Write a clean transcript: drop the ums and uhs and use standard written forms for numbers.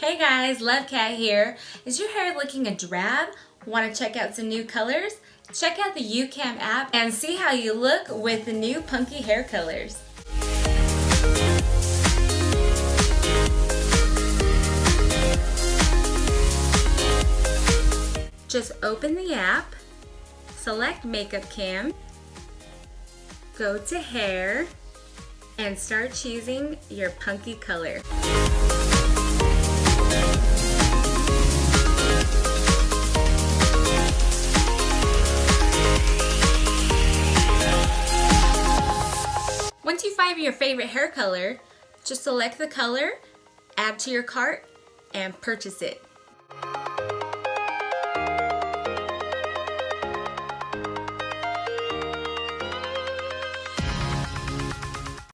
Hey guys, Love Cat here. Is your hair looking a drab? Want to check out some new colors? Check out the UCam app and see how you look with the new Punky hair colors. Just open the app, select Makeup Cam, go to Hair, and start choosing your Punky color. Once you find your favorite hair color, just select the color, add to your cart, and purchase it.